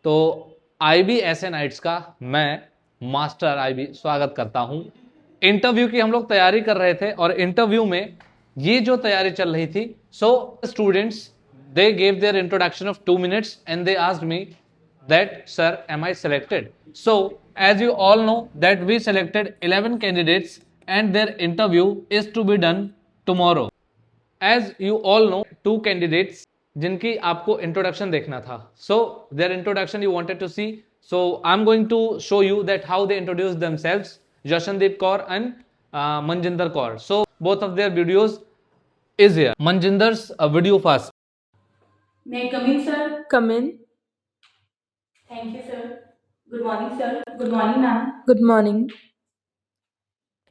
तो IB ऐसे nights का मैं मास्टर IB स्वागत करता हूं। इंटरव्यू की हम लोग तैयारी कर रहे थे और इंटरव्यू में ये जो तैयारी चल रही थी, so students they gave there introduction of 2 minutes and they asked me that sir am I selected. So as you all know that we selected 11 candidates and their interview is to be done tomorrow. As you all know 2 candidates जिनकी आपको introduction देखना था, so their introduction you wanted to see, so I'm going to show you that how they introduce themselves, Jashandeep Kaur and Manjinder Kaur. So both of their videos is here. Manjinder's video first. May I come in, sir? Come in. Thank you, sir. Good morning, sir. Good morning, ma'am. Good morning.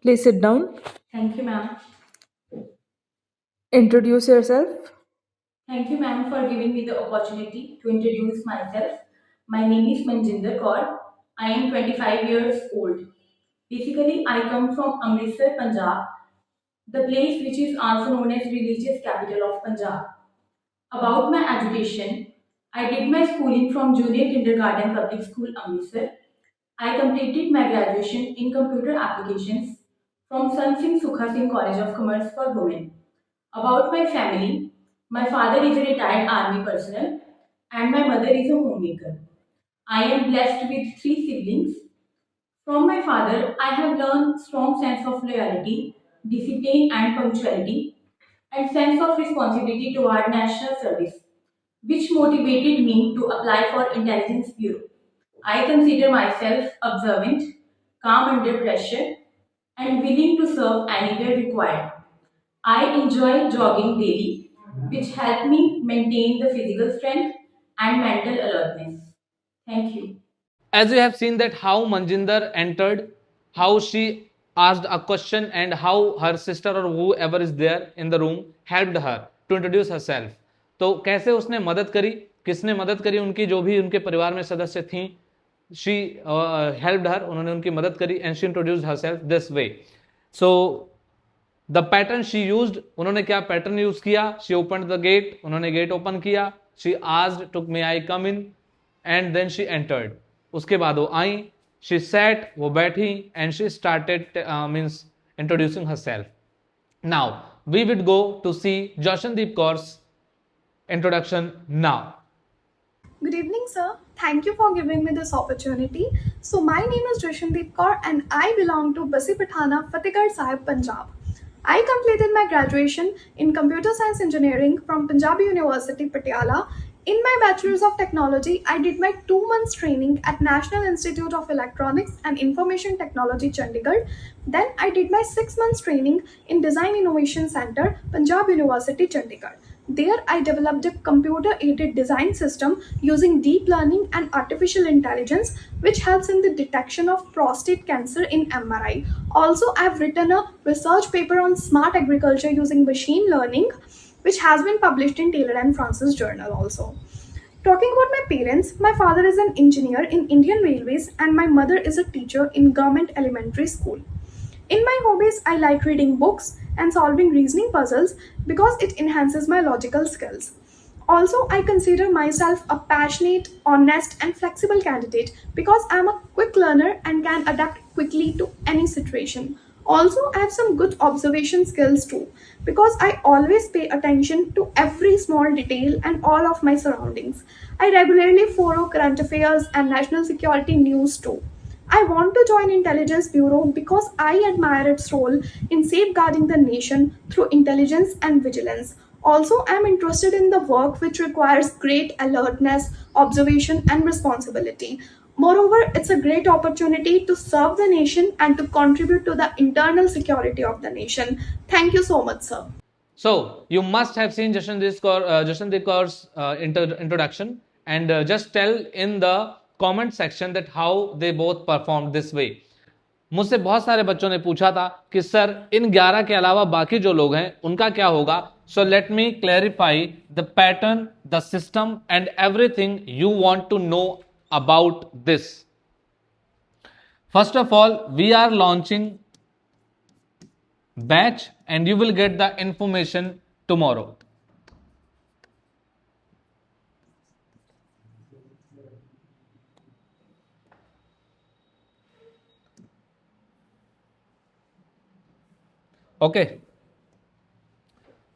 Please sit down. Thank you, ma'am. Introduce yourself. Thank you, ma'am, for giving me the opportunity to introduce myself. My name is Manjinder Kaur. I am 25 years old. Basically, I come from Amritsar, Punjab, the place which is also known as religious capital of Punjab. About my education, I did my schooling from Junior Kindergarten Public School, Amritsar. I completed my graduation in computer applications from San Singh Sukha Singh College of Commerce for Women. About my family, my father is a retired army personnel and my mother is a homemaker. I am blessed with 3 siblings. From my father, I have learned strong sense of loyalty, discipline and punctuality and sense of responsibility toward national service, which motivated me to apply for Intelligence Bureau. I consider myself observant, calm under pressure, and willing to serve anywhere required. I enjoy jogging daily, which help me maintain the physical strength and mental alertness. Thank you. As you have seen that how Manjinder entered, how she asked a question and how her sister or whoever is there in the room helped her to introduce herself. तो कैसे उसने मदद करी, किसने मदद करी, उनकी जो भी उनके परिवार में सदस्य थी, she helped her, उन्होंने उनकी मदद करी and she introduced herself this way. So the pattern she used, उन्होंने क्या पैटर्न यूज किया, she opened the gate, उन्होंने गेट ओपन किया, she asked to may I come in and then she entered. उसके बाद वो आई, she sat, वो बैठी and she started means introducing herself. Now we would go to see Jashandeep Kaur's introduction now. Good evening, sir. Thank you for giving me this opportunity. So my name is Jashandeep Kaur and I belong to Basi Pathana, Fatehgarh Sahib, Punjab. I completed my graduation in Computer Science Engineering from Punjabi University, Patiala. In my Bachelor's of Technology, I did my 2 months training at National Institute of Electronics and Information Technology, Chandigarh. Then I did my 6 months training in Design Innovation Center, Punjab University, Chandigarh. There, I developed a computer-aided design system using deep learning and artificial intelligence, which helps in the detection of prostate cancer in MRI. Also, I've written a research paper on smart agriculture using machine learning, which has been published in Taylor and Francis Journal also. Talking about my parents, my father is an engineer in Indian Railways and my mother is a teacher in Government Elementary School. In my hobbies, I like reading books and solving reasoning puzzles because it enhances my logical skills. Also, I consider myself a passionate, honest, and flexible candidate because I am a quick learner and can adapt quickly to any situation. Also, I have some good observation skills too because I always pay attention to every small detail and all of my surroundings. I regularly follow current affairs and national security news too. I want to join Intelligence Bureau because I admire its role in safeguarding the nation through intelligence and vigilance. Also, I am interested in the work which requires great alertness, observation, and responsibility. Moreover, it's a great opportunity to serve the nation and to contribute to the internal security of the nation. Thank you so much, sir. So you must have seen Jashandeep Kaur's introduction and just tell in the comment section that how they both performed this way. मुझसे बहुत सारे बच्चों ने पूछा था कि sir इन 11 के अलावा बाकी जो लोग हैं उनका क्या होगा. So let me clarify the pattern, the system and everything you want to know about this. First of all, we are launching batch and you will get the information tomorrow. Okay,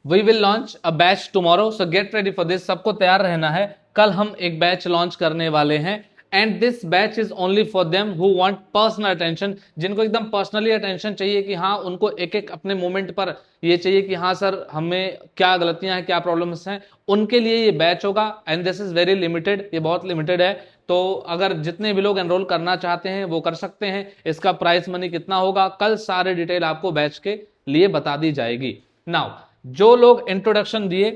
we will launch a batch tomorrow, so get ready for this. सबको तैयार रहना है, कल हम एक batch launch करने वाले हैं। And this batch is only for them who want personal attention, जिनको एकदम पर्सनली अटेंशन चाहिए कि हाँ उनको एक एक अपने मोमेंट पर ये चाहिए कि हाँ सर हमें क्या गलतियां हैं, क्या प्रॉब्लम्स हैं, उनके लिए ये बैच होगा। And this is very limited, ये बहुत लिमिटेड है। तो अगर जितने भी लोग एनरोल करना चाहते हैं वो कर सकते हैं। इसका प्राइस मनी कितना होगा, कल सारे डिटेल आपको बैच के लिए बता दी जाएगी। नाउ जो लोग इंट्रोडक्शन दिए,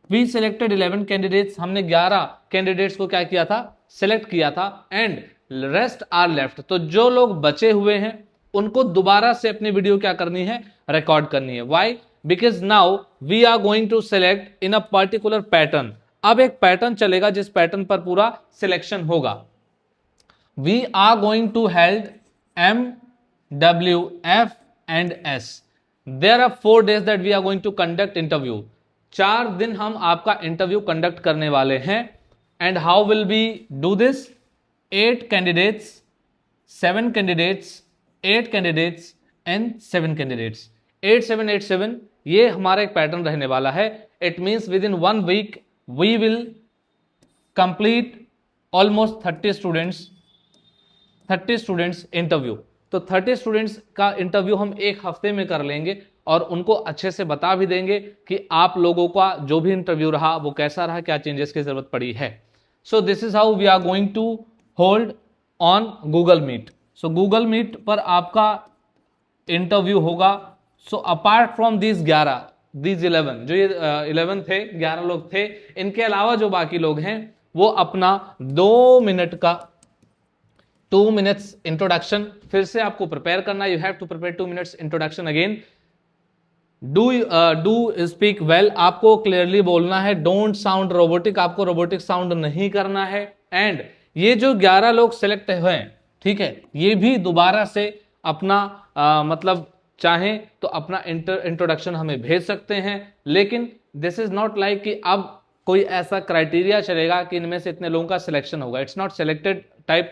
वी सिलेक्टेड 11 कैंडिडेट्स, हमने 11 कैंडिडेट्स को क्या किया था, सिलेक्ट किया था। एंड रेस्ट आर लेफ्ट, तो जो लोग बचे हुए हैं उनको दोबारा से अपनी वीडियो क्या करनी है, रिकॉर्ड करनी है। Why? Because now we are going to select in a particular pattern. अब एक पैटर्न चलेगा जिस पैटर्न पर पूरा सिलेक्शन होगा। We are going to held MWF and S. There are 4 days that we are going to conduct interview. 4 दिन हम आपका इंटरव्यू कंडक्ट करने वाले हैं। And how will be do this? 8 candidates, 7 candidates, 8 candidates and 7 candidates. 8 7 8 7 ये हमारा एक pattern रहने वाला है। It means within 1 week we will complete almost 30 students interview. तो 30 स्टूडेंट्स का इंटरव्यू हम एक हफ्ते में कर लेंगे और उनको अच्छे से बता भी देंगे कि आप लोगों का जो भी इंटरव्यू रहा वो कैसा रहा, क्या चेंजेस की जरूरत पड़ी है। So this is how we are going to hold on Google Meet. So Google Meet पर आपका इंटरव्यू होगा। सो अपार्ट फ्रॉम दीज 11 जो ये 11 थे, 11 लोग थे, इनके अलावा जो बाकी लोग हैं वो अपना 2 मिनट का 2 मिनट्स इंट्रोडक्शन फिर से आपको प्रिपेयर करना। You have to prepare 2 minutes introduction again. Do speak well, आपको क्लियरली बोलना है। डोंट साउंड रोबोटिक, आपको रोबोटिक साउंड नहीं करना है। एंड ये जो 11 लोग सिलेक्ट हुए हैं, ठीक है, ये भी दोबारा से अपना मतलब चाहें तो अपना इंट्रोडक्शन हमें भेज सकते हैं। लेकिन दिस इज नॉट लाइक कि अब कोई ऐसा क्राइटेरिया चलेगा कि इनमें से इतने लोगों का सिलेक्शन होगा। It's not selected type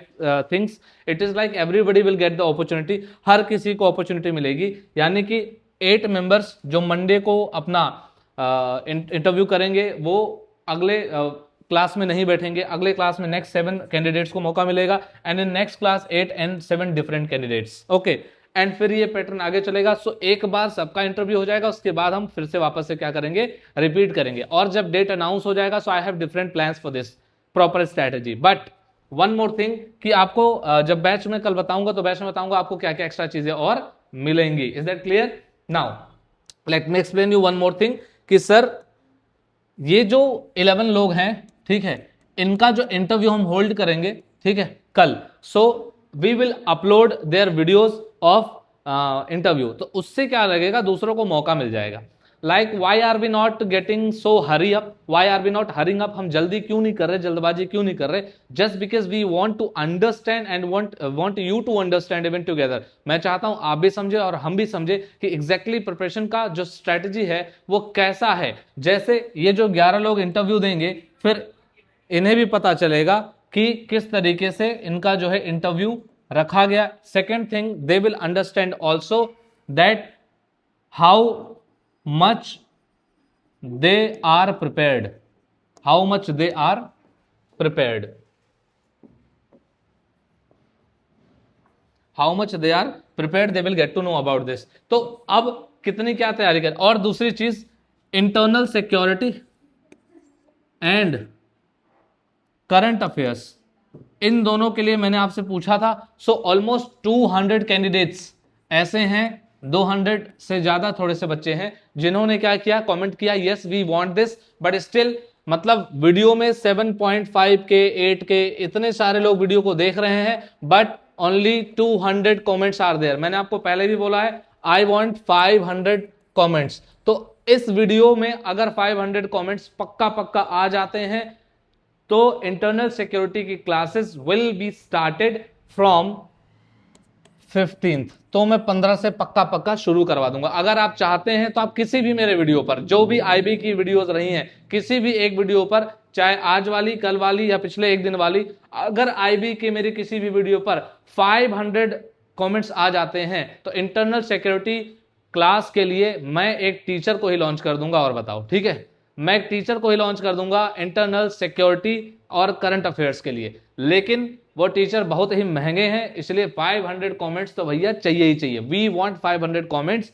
things, it is like everybody will get the opportunity, हर किसी को अपॉर्चुनिटी मिलेगी। यानी कि 8 मेंबर्स जो मंडे को अपना इंटरव्यू करेंगे वो अगले क्लास में नहीं बैठेंगे, अगले क्लास में नेक्स्ट 7 कैंडिडेट्स को मौका मिलेगा। And in next class 8 and 7 different candidates. Okay, and फिर ये पैटर्न आगे चलेगा। सो एक बार सबका इंटरव्यू हो जाएगा, उसके बाद हम फिर से वापस से क्या करेंगे, रिपीट करेंगे। और जब डेट अनाउंस हो जाएगा, so I have different plans for this proper strategy. But one more thing कि आपको जब बैच में कल बताऊंगा तो बैच में बताऊंगा आपको क्या क्या एक्स्ट्रा चीजें और मिलेंगी। Is that clear? Now let me explain you one more thing कि सर ये जो 11 लोग हैं, ठीक है, इनका जो इंटरव्यू हम होल्ड करेंगे, ठीक है, कल। So we will upload their videos of interview. तो उससे क्या लगेगा, दूसरों को मौका मिल जाएगा। Like why are we not getting so hurry up, why are we not hurrying up, हम जल्दी क्यों नहीं कर रहे, जल्दबाजी क्यों नहीं कर रहे? Just because we want to understand and want you to understand even together. मैं चाहता हूं आप भी समझे और हम भी समझे कि एग्जैक्टली प्रिपरेशन का जो स्ट्रेटजी है वो कैसा है। जैसे ये जो 11 लोग इंटरव्यू देंगे, फिर इन्हें भी पता चलेगा कि किस तरीके से इनका जो है इंटरव्यू रखा गया। Second thing, they will understand also that how much they are prepared, how much they are prepared, how much they are prepared, they will get to know about this। तो अब कितनी क्या तैयारी कर। और दूसरी चीज, internal security and current affairs, इन दोनों के लिए मैंने आपसे पूछा था। सो ऑलमोस्ट 200 कैंडिडेट्स ऐसे हैं, 200 से ज्यादा थोड़े से बच्चे हैं जिन्होंने क्या किया, कमेंट किया yes we want this. But still मतलब वीडियो में 7.5 के 8 के इतने सारे लोग वीडियो को देख रहे हैं, but only 200 comments are there. मैंने आपको पहले भी बोला है आई वांट 500 कमेंट्स। तो इस वीडियो में अगर 500 कमेंट्स पक्का आ जाते हैं तो इंटरनल सिक्योरिटी की classes will be started from 15th। तो मैं 15 से पक्का शुरू करवा दूंगा। अगर आप चाहते हैं तो आप किसी भी मेरे वीडियो पर, जो भी आईबी की वीडियोस रही हैं, किसी भी एक वीडियो पर, चाहे आज वाली, कल वाली या पिछले एक दिन वाली, अगर आईबी की मेरी किसी भी वीडियो पर 500 कमेंट्स आ जाते हैं तो इंटरनल सिक्योरिटी क्लास के लिए मैं एक टीचर को ही लॉन्च कर दूंगा। और बताओ, ठीक है, मैं एक टीचर को ही लॉन्च कर दूंगा इंटरनल सिक्योरिटी और करंट अफेयर्स के लिए, लेकिन वो टीचर बहुत ही महंगे हैं, इसलिए 500 कमेंट्स तो भैया चाहिए ही चाहिए। वी वांट 500 कमेंट्स,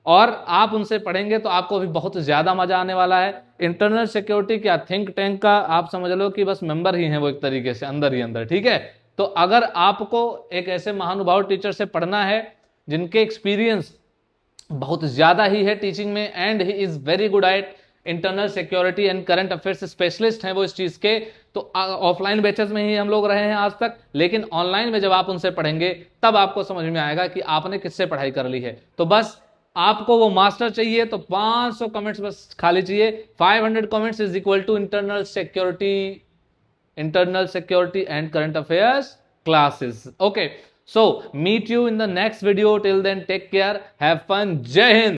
और आप उनसे पढ़ेंगे तो आपको भी बहुत ज्यादा मजा आने वाला है। इंटरनल सिक्योरिटी क्या, थिंक टैंक का आप समझ लो कि बस मेंबर ही हैं वो एक तरीके से, अंदर ही अंदर, ठीक है। तो अगर आपको एक ऐसे महानुभाव टीचर से पढ़ना है जिनके एक्सपीरियंस बहुत ज्यादा ही है टीचिंग में, and he is very good at internal security and current affairs, specialist हैं वो इस चीज के, तो ऑफलाइन बैचेस में ही हम लोग रहे हैं आज तक, लेकिन ऑनलाइन में जब आप उनसे पढ़ेंगे तब आपको समझ में आएगा कि आपने किससे पढ़ाई कर ली है। तो बस आपको वो मास्टर चाहिए तो 500 कमेंट्स बस खाली चाहिए। 500 comments is equal to internal security and current affairs classes. Okay, so meet you in the next video. Till then, take care, have fun. Jai Hind.